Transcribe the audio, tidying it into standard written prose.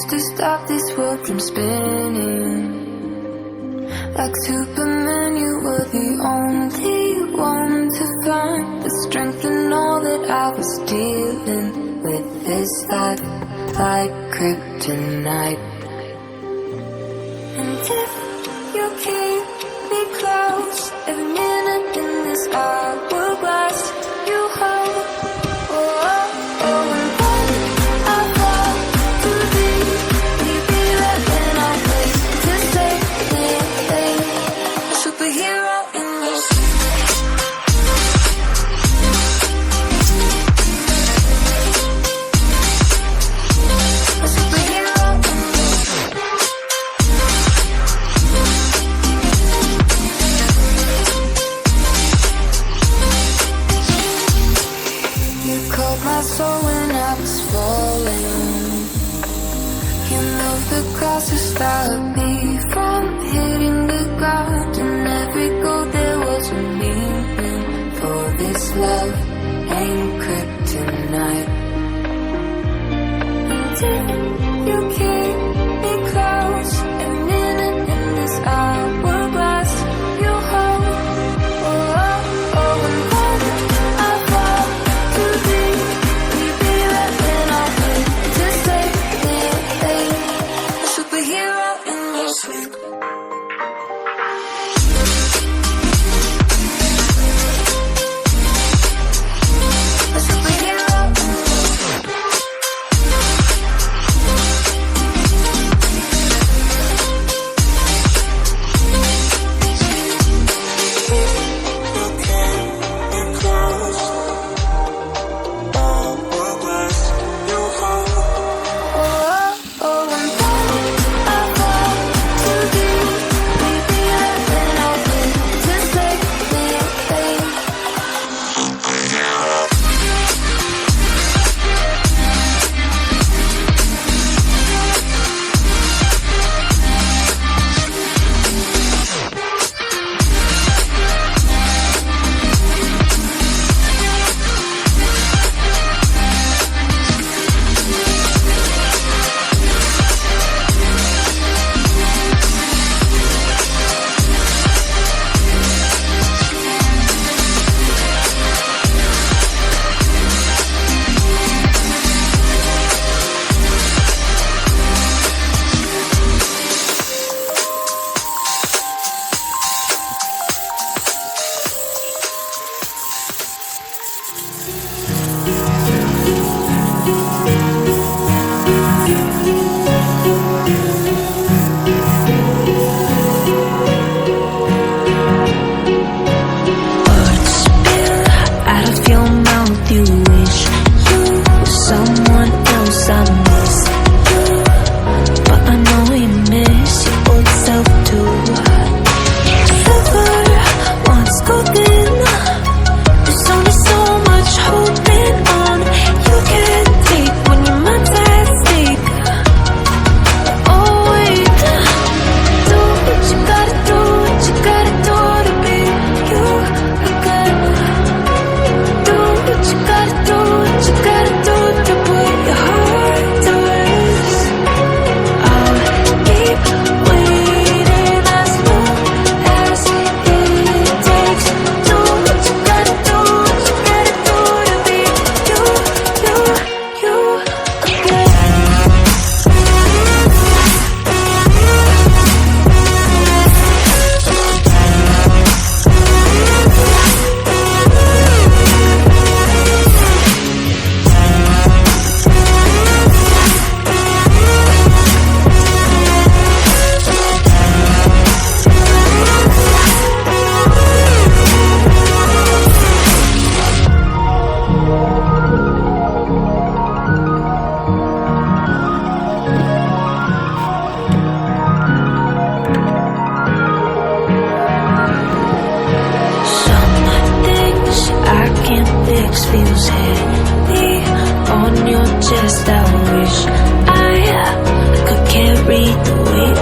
used to stop this world from spinning. Like Superman, you were the only one to find the strength in all that I was dealing with this life, like kryptonite. And if you keep me close, every minute in this hourglass you hold. Oh, oh, oh, and when I fall too deep, will you be there when I wait to save me? A superhero in your sleep. A superhero in your sleep. You caught my soul when I was falling. You moved the cross to stop me from hitting the ground. And every goal there was a meaning. For this love ain't kryptonite. And if you keep me close, every minute in this hourglass you hold. Oh, oh, oh, and when I fall too deep, will you be there when I wait to save me? A superhero in your sleep. A superhero in your sleep. Feels heavy on your chest. I wish I could carry the weight